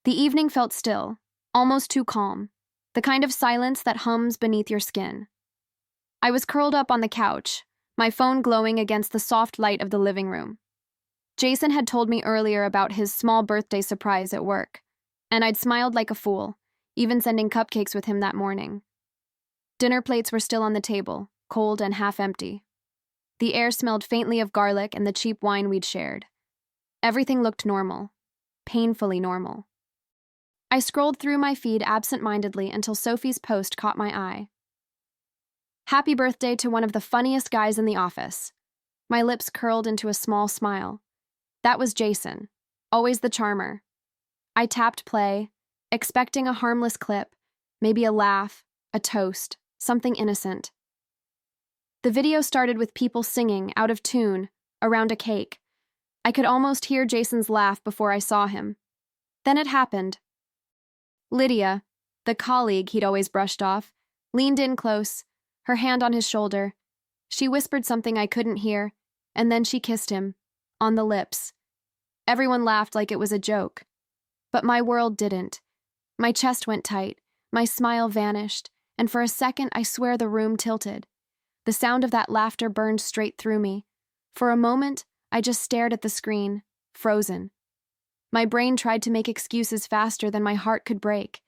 The evening felt still, almost too calm, the kind of silence that hums beneath your skin. I was curled up on the couch, my phone glowing against the soft light of the living room. Jason had told me earlier about his small birthday surprise at work, and I'd smiled like a fool, even sending cupcakes with him that morning. Dinner plates were still on the table, cold and half empty. The air smelled faintly of garlic and the cheap wine we'd shared. Everything looked normal, painfully normal. I scrolled through my feed absent-mindedly until Sophie's post caught my eye. Happy birthday to one of the funniest guys in the office. My lips curled into a small smile. That was Jason, always the charmer. I tapped play, expecting a harmless clip, maybe a laugh, a toast, something innocent. The video started with people singing, out of tune, around a cake. I could almost hear Jason's laugh before I saw him. Then it happened. Lydia, the colleague he'd always brushed off, leaned in close, her hand on his shoulder. She whispered something I couldn't hear, and then she kissed him, on the lips. Everyone laughed like it was a joke. But my world didn't. My chest went tight, my smile vanished, and for a second I swear the room tilted. The sound of that laughter burned straight through me. For a moment, I just stared at the screen, frozen. My brain tried to make excuses faster than my heart could break.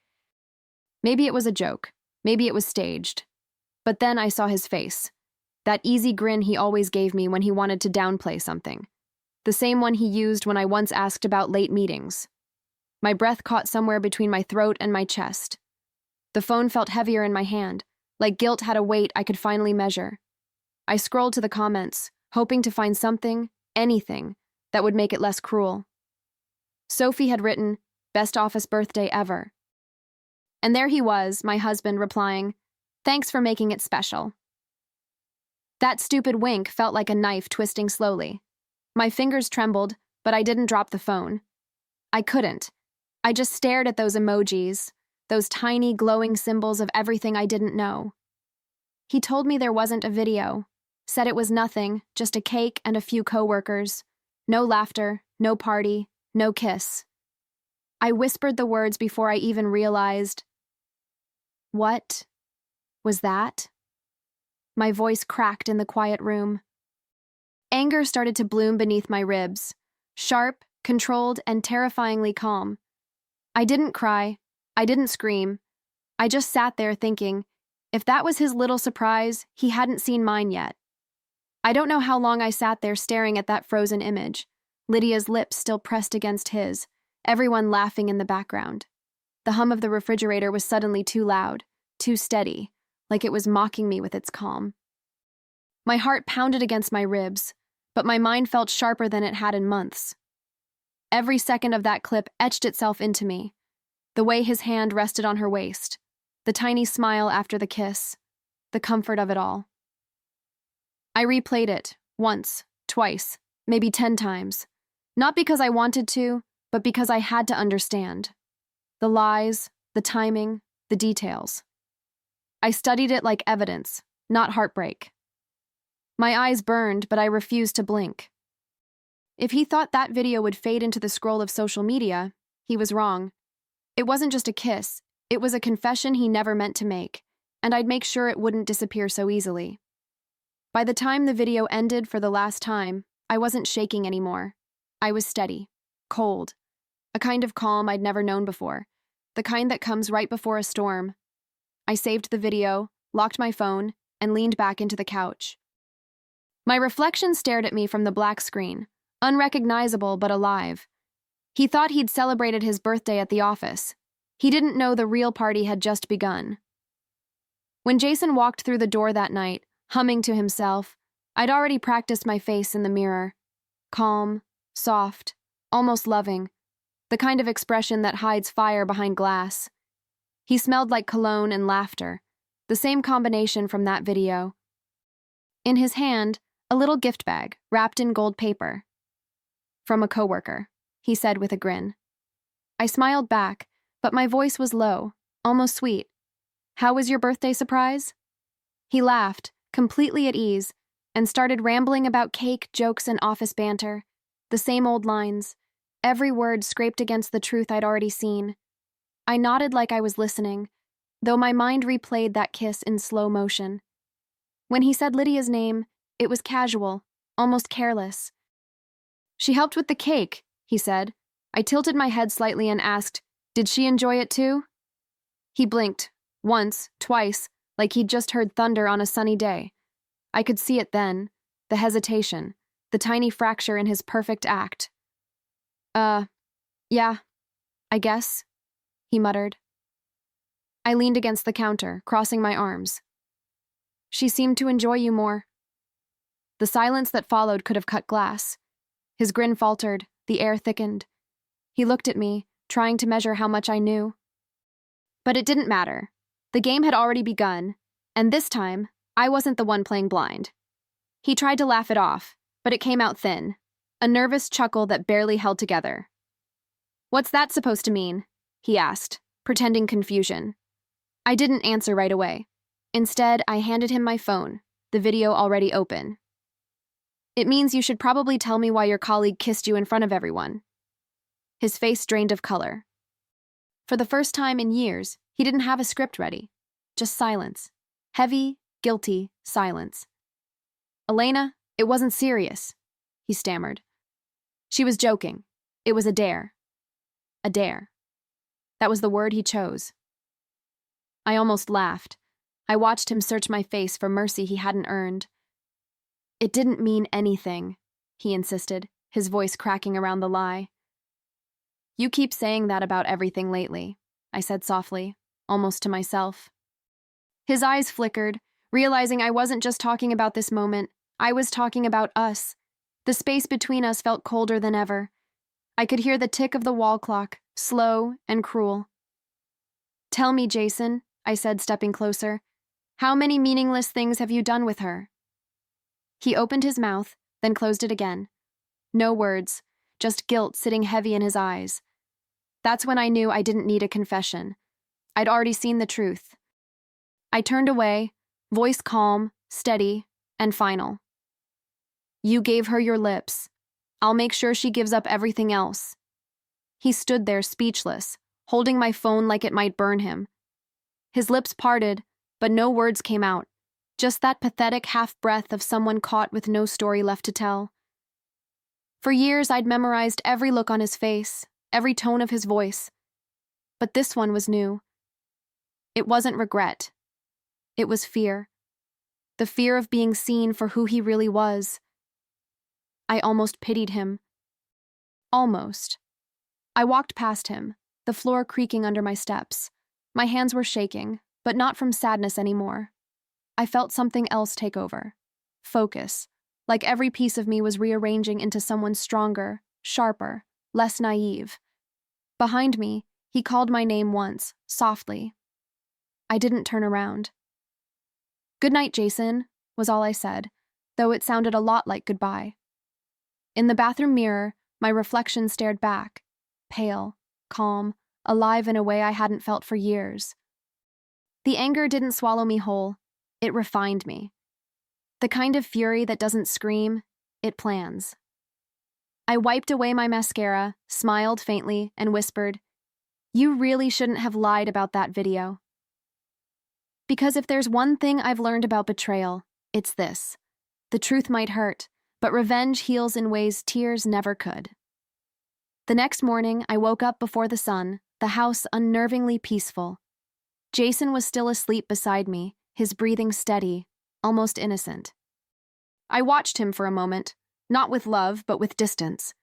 Maybe it was a joke. Maybe it was staged. But then I saw his face. That easy grin he always gave me when he wanted to downplay something. The same one he used when I once asked about late meetings. My breath caught somewhere between my throat and my chest. The phone felt heavier in my hand, like guilt had a weight I could finally measure. I scrolled to the comments, hoping to find something, anything, that would make it less cruel. Sophie had written, "Best office birthday ever." And there he was, my husband, replying, "Thanks for making it special." That stupid wink felt like a knife twisting slowly. My fingers trembled, but I didn't drop the phone. I couldn't. I just stared at those emojis, those tiny glowing symbols of everything I didn't know. He told me there wasn't a video, said it was nothing, just a cake and a few coworkers. No laughter, no party, no kiss. I whispered the words before I even realized. What was that? My voice cracked in the quiet room. Anger started to bloom beneath my ribs, sharp, controlled, and terrifyingly calm. I didn't cry. I didn't scream. I just sat there thinking, if that was his little surprise, he hadn't seen mine yet. I don't know how long I sat there staring at that frozen image, Lydia's lips still pressed against his, everyone laughing in the background. The hum of the refrigerator was suddenly too loud, too steady, like it was mocking me with its calm. My heart pounded against my ribs, but my mind felt sharper than it had in months. Every second of that clip etched itself into me, the way his hand rested on her waist, the tiny smile after the kiss, the comfort of it all. I replayed it, once, twice, maybe 10 times. Not because I wanted to, but because I had to understand. The lies, the timing, the details. I studied it like evidence, not heartbreak. My eyes burned, but I refused to blink. If he thought that video would fade into the scroll of social media, he was wrong. It wasn't just a kiss, it was a confession he never meant to make, and I'd make sure it wouldn't disappear so easily. By the time the video ended for the last time, I wasn't shaking anymore. I was steady, cold, a kind of calm I'd never known before, the kind that comes right before a storm. I saved the video, locked my phone, and leaned back into the couch. My reflection stared at me from the black screen, unrecognizable but alive. He thought he'd celebrated his birthday at the office. He didn't know the real party had just begun. When Jason walked through the door that night, humming to himself, I'd already practiced my face in the mirror. Calm, soft, almost loving, the kind of expression that hides fire behind glass. He smelled like cologne and laughter, the same combination from that video. In his hand, a little gift bag wrapped in gold paper. "From a coworker," he said with a grin. I smiled back, but my voice was low, almost sweet. "How was your birthday surprise?" He laughed, completely at ease, and started rambling about cake, jokes, and office banter, the same old lines. Every word scraped against the truth I'd already seen. I nodded like I was listening, though my mind replayed that kiss in slow motion. When he said Lydia's name, it was casual, almost careless. "She helped with the cake," he said. I tilted my head slightly and asked, "Did she enjoy it too?" He blinked, once, twice, like he'd just heard thunder on a sunny day. I could see it then, the hesitation, the tiny fracture in his perfect act. Yeah, I guess," he muttered. I leaned against the counter, crossing my arms. "She seemed to enjoy you more." The silence that followed could have cut glass. His grin faltered, the air thickened. He looked at me, trying to measure how much I knew. But it didn't matter. The game had already begun, and this time, I wasn't the one playing blind. He tried to laugh it off, but it came out thin, a nervous chuckle that barely held together. "What's that supposed to mean?" he asked, pretending confusion. I didn't answer right away. Instead, I handed him my phone, the video already open. "It means you should probably tell me why your colleague kissed you in front of everyone." His face drained of color. For the first time in years, he didn't have a script ready. Just silence. Heavy, guilty silence. "Elena, it wasn't serious," he stammered. "She was joking. It was a dare." A dare. That was the word he chose. I almost laughed. I watched him search my face for mercy he hadn't earned. "It didn't mean anything," he insisted, his voice cracking around the lie. "You keep saying that about everything lately," I said softly, almost to myself. His eyes flickered, realizing I wasn't just talking about this moment, I was talking about us. The space between us felt colder than ever. I could hear the tick of the wall clock, slow and cruel. "Tell me, Jason," I said, stepping closer, "how many meaningless things have you done with her?" He opened his mouth, then closed it again. No words, just guilt sitting heavy in his eyes. That's when I knew I didn't need a confession. I'd already seen the truth. I turned away, voice calm, steady, and final. "You gave her your lips. I'll make sure she gives up everything else." He stood there speechless, holding my phone like it might burn him. His lips parted, but no words came out, just that pathetic half-breath of someone caught with no story left to tell. For years, I'd memorized every look on his face, every tone of his voice. But this one was new. It wasn't regret. It was fear. The fear of being seen for who he really was. I almost pitied him. Almost. I walked past him, the floor creaking under my steps. My hands were shaking, but not from sadness anymore. I felt something else take over. Focus, like every piece of me was rearranging into someone stronger, sharper, less naive. Behind me, he called my name once, softly. I didn't turn around. "Good night, Jason," was all I said, though it sounded a lot like goodbye. In the bathroom mirror, my reflection stared back, pale, calm, alive in a way I hadn't felt for years. The anger didn't swallow me whole. It refined me. The kind of fury that doesn't scream, it plans. I wiped away my mascara, smiled faintly, and whispered, "You really shouldn't have lied about that video." Because if there's one thing I've learned about betrayal, it's this. The truth might hurt, but revenge heals in ways tears never could. The next morning, I woke up before the sun, the house unnervingly peaceful. Jason was still asleep beside me, his breathing steady, almost innocent. I watched him for a moment, not with love, but with distance.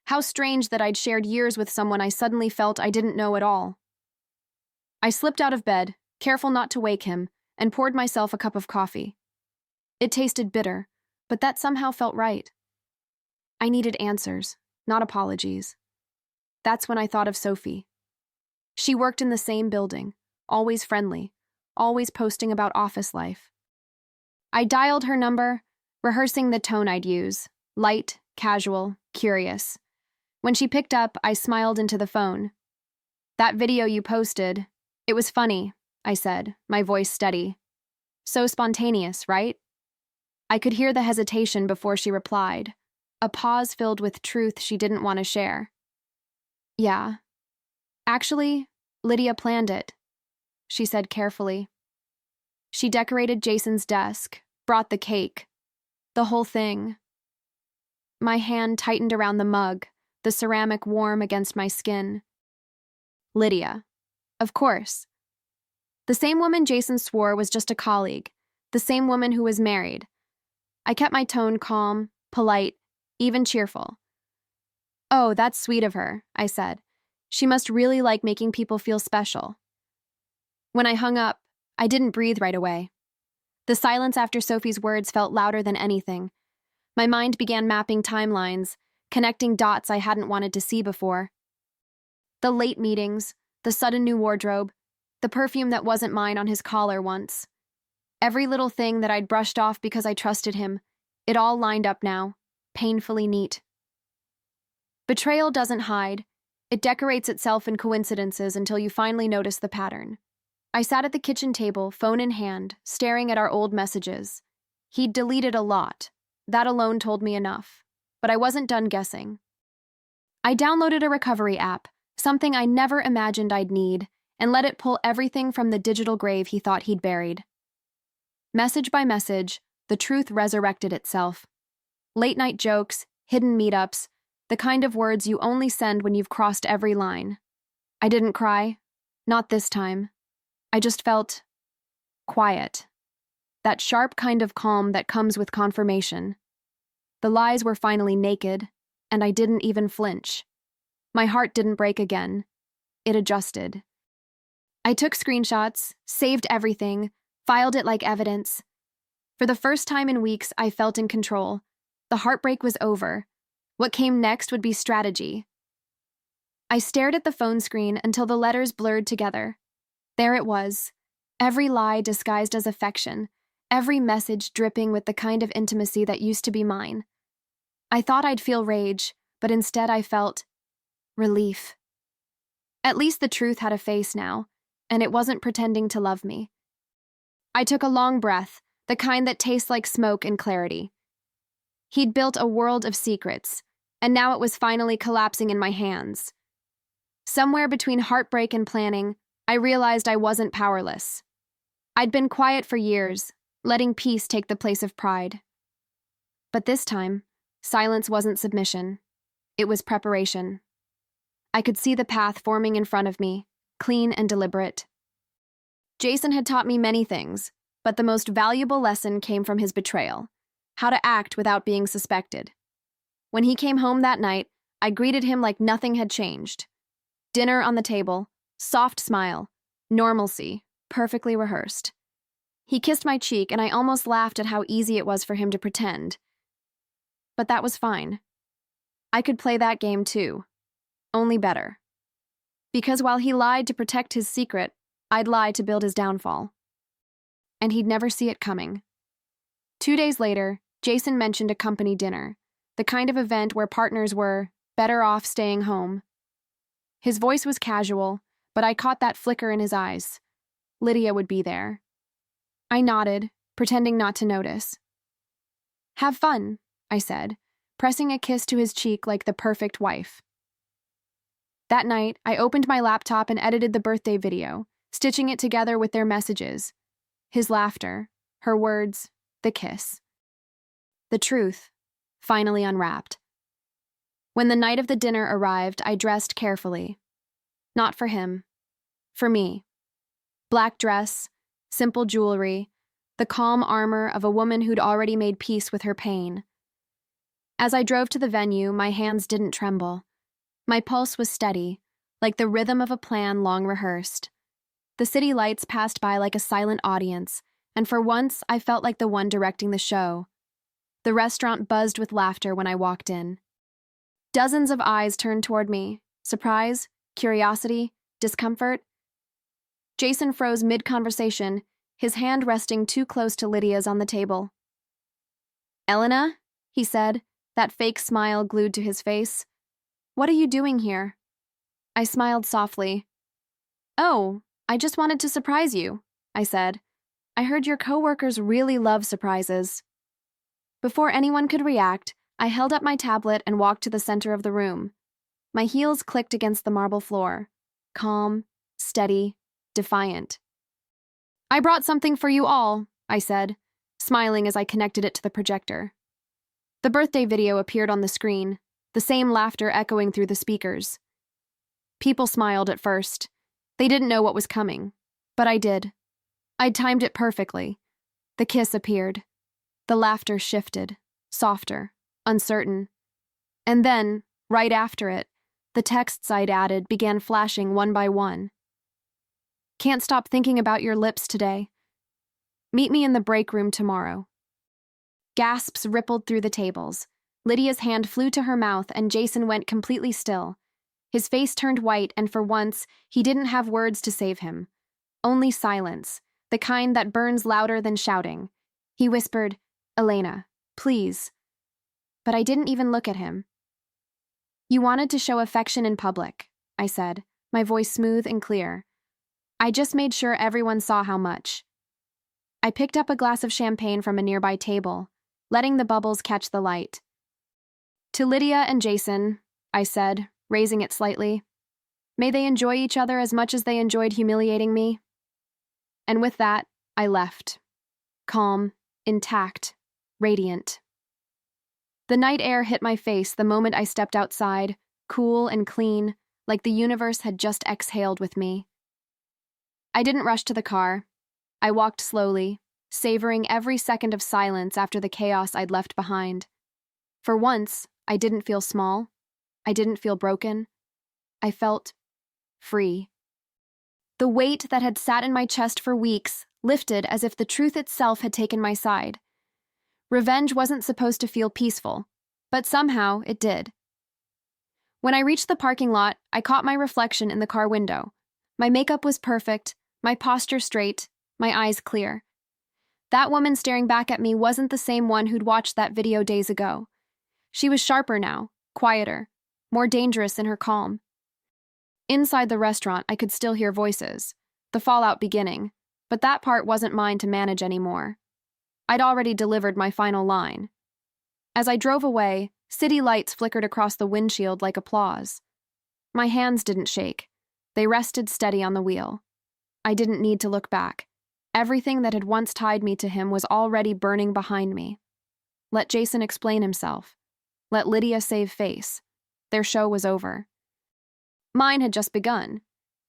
How strange that I'd shared years with someone I suddenly felt I didn't know at all. I slipped out of bed, careful not to wake him, and poured myself a cup of coffee. It tasted bitter, but that somehow felt right. I needed answers, not apologies. That's when I thought of Sophie. She worked in the same building, always friendly, always posting about office life. I dialed her number, rehearsing the tone I'd use, light, casual, curious. When she picked up, I smiled into the phone. "That video you posted, it was funny," I said, my voice steady. "So spontaneous, right?" I could hear the hesitation before she replied, a pause filled with truth she didn't want to share. Yeah. Actually, Lydia planned it, she said carefully. She decorated Jason's desk, brought the cake, the whole thing. My hand tightened around the mug, the ceramic warm against my skin. Lydia. Of course. The same woman Jason swore was just a colleague, the same woman who was married. I kept my tone calm, polite, even cheerful. Oh, that's sweet of her, I said. She must really like making people feel special. When I hung up, I didn't breathe right away. The silence after Sophie's words felt louder than anything. My mind began mapping timelines, connecting dots I hadn't wanted to see before. The late meetings, the sudden new wardrobe, the perfume that wasn't mine on his collar once. Every little thing that I'd brushed off because I trusted him, it all lined up now, painfully neat. Betrayal doesn't hide. It decorates itself in coincidences until you finally notice the pattern. I sat at the kitchen table, phone in hand, staring at our old messages. He'd deleted a lot. That alone told me enough. But I wasn't done guessing. I downloaded a recovery app, something I never imagined I'd need, and let it pull everything from the digital grave he thought he'd buried. Message by message, the truth resurrected itself. Late-night jokes, hidden meetups, the kind of words you only send when you've crossed every line. I didn't cry. Not this time. I just felt quiet. That sharp kind of calm that comes with confirmation. The lies were finally naked, and I didn't even flinch. My heart didn't break again. It adjusted. I took screenshots, saved everything, filed it like evidence. For the first time in weeks, I felt in control. The heartbreak was over. What came next would be strategy. I stared at the phone screen until the letters blurred together. There it was. Every lie disguised as affection. Every message dripping with the kind of intimacy that used to be mine. I thought I'd feel rage, but instead I felt relief. At least the truth had a face now, and it wasn't pretending to love me. I took a long breath, the kind that tastes like smoke and clarity. He'd built a world of secrets, and now it was finally collapsing in my hands. Somewhere between heartbreak and planning, I realized I wasn't powerless. I'd been quiet for years, letting peace take the place of pride. But this time, silence wasn't submission. It was preparation. I could see the path forming in front of me, clean and deliberate. Jason had taught me many things, but the most valuable lesson came from his betrayal, how to act without being suspected. When he came home that night, I greeted him like nothing had changed. Dinner on the table, soft smile, normalcy, perfectly rehearsed. He kissed my cheek, and I almost laughed at how easy it was for him to pretend. But that was fine. I could play that game too, only better. Because while he lied to protect his secret, I'd lie to build his downfall. And he'd never see it coming. 2 days later, Jason mentioned a company dinner, the kind of event where partners were better off staying home. His voice was casual, but I caught that flicker in his eyes. Lydia would be there. I nodded, pretending not to notice. Have fun, I said, pressing a kiss to his cheek like the perfect wife. That night, I opened my laptop and edited the birthday video, stitching it together with their messages. His laughter, her words, the kiss. The truth, finally unwrapped. When the night of the dinner arrived, I dressed carefully. Not for him. For me. Black dress, simple jewelry, the calm armor of a woman who'd already made peace with her pain. As I drove to the venue, my hands didn't tremble. My pulse was steady, like the rhythm of a plan long rehearsed. The city lights passed by like a silent audience, and for once I felt like the one directing the show. The restaurant buzzed with laughter when I walked in. Dozens of eyes turned toward me, surprise, curiosity, discomfort. Jason froze mid-conversation, his hand resting too close to Lydia's on the table. "Elena," he said, that fake smile glued to his face. "What are you doing here?" I smiled softly. "Oh, I just wanted to surprise you," I said. "I heard your coworkers really love surprises." Before anyone could react, I held up my tablet and walked to the center of the room. My heels clicked against the marble floor. Calm, steady, defiant. "I brought something for you all," I said, smiling as I connected it to the projector. The birthday video appeared on the screen, the same laughter echoing through the speakers. People smiled at first. They didn't know what was coming, but I did. I'd timed it perfectly. The kiss appeared. The laughter shifted, softer, uncertain. And then, right after it, the texts I'd added began flashing one by one. "Can't stop thinking about your lips today. Meet me in the break room tomorrow." Gasps rippled through the tables. Lydia's hand flew to her mouth and Jason went completely still. His face turned white and for once, he didn't have words to save him. Only silence, the kind that burns louder than shouting. He whispered, "Elena, please." But I didn't even look at him. "You wanted to show affection in public," I said, my voice smooth and clear. "I just made sure everyone saw how much." I picked up a glass of champagne from a nearby table, letting the bubbles catch the light. "To Lydia and Jason," I said, raising it slightly. "May they enjoy each other as much as they enjoyed humiliating me." And with that, I left. Calm, intact, radiant. The night air hit my face the moment I stepped outside, cool and clean, like the universe had just exhaled with me. I didn't rush to the car. I walked slowly, savoring every second of silence after the chaos I'd left behind. For once, I didn't feel small. I didn't feel broken. I felt free. The weight that had sat in my chest for weeks lifted as if the truth itself had taken my side. Revenge wasn't supposed to feel peaceful, but somehow it did. When I reached the parking lot, I caught my reflection in the car window. My makeup was perfect, my posture straight, my eyes clear. That woman staring back at me wasn't the same one who'd watched that video days ago. She was sharper now, quieter, more dangerous in her calm. Inside the restaurant, I could still hear voices, the fallout beginning, but that part wasn't mine to manage anymore. I'd already delivered my final line. As I drove away, city lights flickered across the windshield like applause. My hands didn't shake. They rested steady on the wheel. I didn't need to look back. Everything that had once tied me to him was already burning behind me. Let Jason explain himself. Let Lydia save face. Their show was over. Mine had just begun,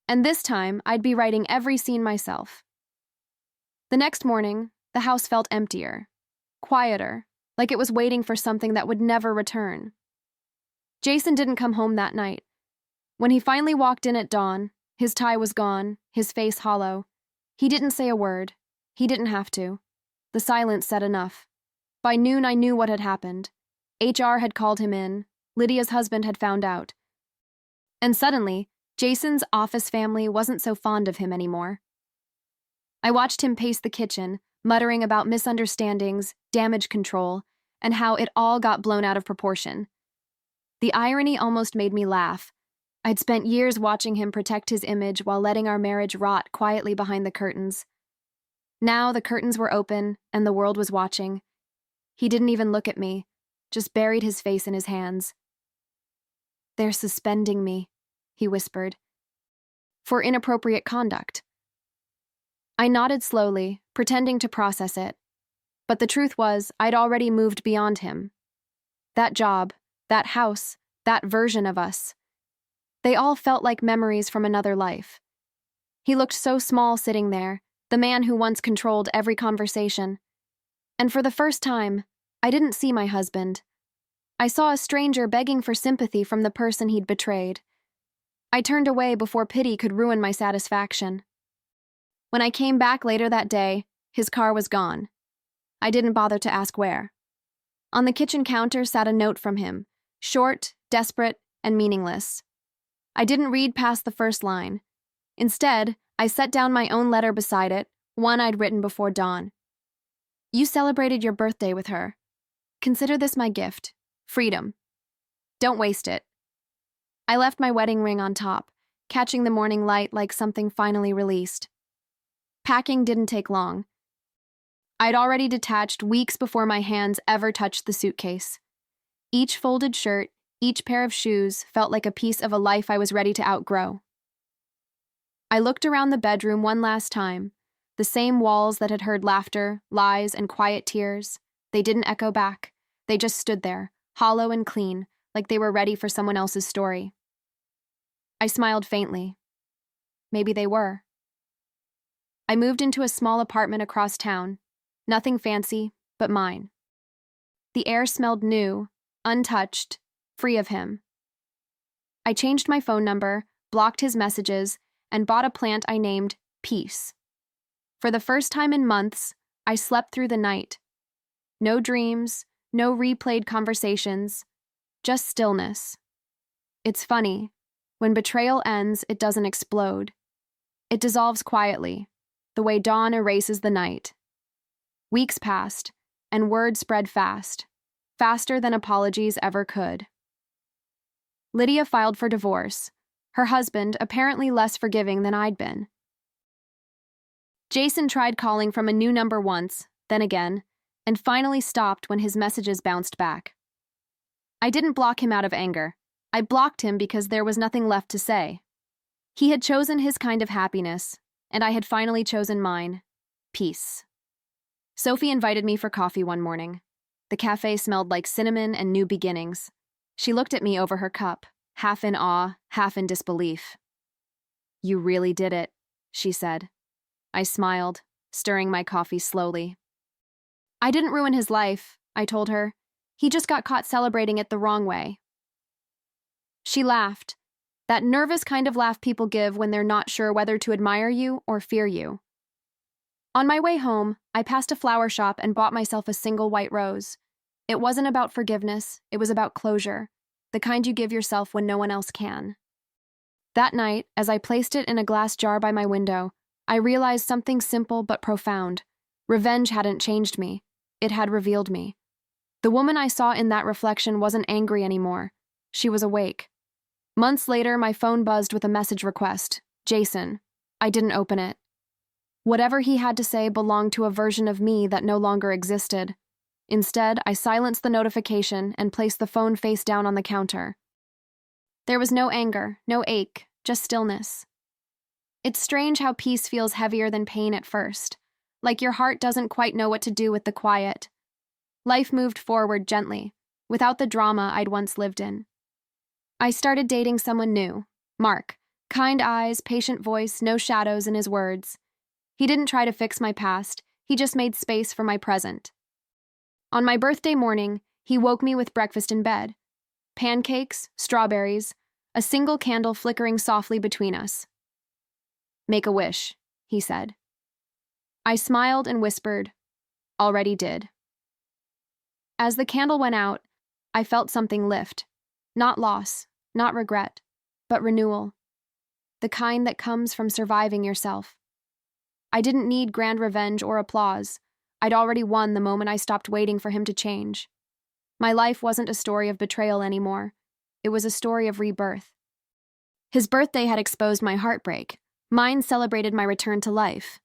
and this time I'd be writing every scene myself. The next morning, the house felt emptier, quieter, like it was waiting for something that would never return. Jason didn't come home that night. When he finally walked in at dawn, his tie was gone, his face hollow. He didn't say a word. He didn't have to. The silence said enough. By noon, I knew what had happened. HR had called him in. Lydia's husband had found out. And suddenly, Jason's office family wasn't so fond of him anymore. I watched him pace the kitchen, muttering about misunderstandings, damage control, and how it all got blown out of proportion. The irony almost made me laugh. I'd spent years watching him protect his image while letting our marriage rot quietly behind the curtains. Now the curtains were open, and the world was watching. He didn't even look at me, just buried his face in his hands. "They're suspending me," he whispered, "for inappropriate conduct." I nodded slowly, pretending to process it. But the truth was, I'd already moved beyond him. That job, that house, that version of us. They all felt like memories from another life. He looked so small sitting there, the man who once controlled every conversation. And for the first time, I didn't see my husband. I saw a stranger begging for sympathy from the person he'd betrayed. I turned away before pity could ruin my satisfaction. When I came back later that day, his car was gone. I didn't bother to ask where. On the kitchen counter sat a note from him, short, desperate, and meaningless. I didn't read past the first line. Instead, I set down my own letter beside it, one I'd written before dawn. "You celebrated your birthday with her. Consider this my gift. Freedom. Don't waste it." I left my wedding ring on top, catching the morning light like something finally released. Packing didn't take long. I'd already detached weeks before my hands ever touched the suitcase. Each folded shirt, Each pair of shoes felt like a piece of a life I was ready to outgrow. I looked around the bedroom one last time. The same walls that had heard laughter, lies, and quiet tears. They didn't echo back. They just stood there, hollow and clean, like they were ready for someone else's story. I smiled faintly. Maybe they were. I moved into a small apartment across town. Nothing fancy, but mine. The air smelled new, untouched, free of him. I changed my phone number, blocked his messages, and bought a plant I named Peace. For the first time in months, I slept through the night. No dreams, no replayed conversations, just stillness. It's funny. When betrayal ends, it doesn't explode. It dissolves quietly, the way dawn erases the night. Weeks passed, and word spread fast, faster than apologies ever could. Lydia filed for divorce, her husband apparently less forgiving than I'd been. Jason tried calling from a new number once, then again, and finally stopped when his messages bounced back. I didn't block him out of anger. I blocked him because there was nothing left to say. He had chosen his kind of happiness, and I had finally chosen mine. Peace. Sophie invited me for coffee one morning. The cafe smelled like cinnamon and new beginnings. She looked at me over her cup, half in awe, half in disbelief. "You really did it," she said. I smiled, stirring my coffee slowly. "I didn't ruin his life," I told her. "He just got caught celebrating it the wrong way." She laughed, that nervous kind of laugh people give when they're not sure whether to admire you or fear you. On my way home, I passed a flower shop and bought myself a single white rose. It wasn't about forgiveness, it was about closure, the kind you give yourself when no one else can. That night, as I placed it in a glass jar by my window, I realized something simple but profound. Revenge hadn't changed me. It had revealed me. The woman I saw in that reflection wasn't angry anymore. She was awake. Months later, my phone buzzed with a message request. Jason. I didn't open it. Whatever he had to say belonged to a version of me that no longer existed. Instead, I silenced the notification and placed the phone face down on the counter. There was no anger, no ache, just stillness. It's strange how peace feels heavier than pain at first, like your heart doesn't quite know what to do with the quiet. Life moved forward gently, without the drama I'd once lived in. I started dating someone new, Mark. Kind eyes, patient voice, no shadows in his words. He didn't try to fix my past, he just made space for my present. On my birthday morning, he woke me with breakfast in bed. Pancakes, strawberries, a single candle flickering softly between us. "Make a wish," he said. I smiled and whispered, "Already did." As the candle went out, I felt something lift. Not loss, not regret, but renewal. The kind that comes from surviving yourself. I didn't need grand revenge or applause. I'd already won the moment I stopped waiting for him to change. My life wasn't a story of betrayal anymore. It was a story of rebirth. His birthday had exposed my heartbreak. Mine celebrated my return to life.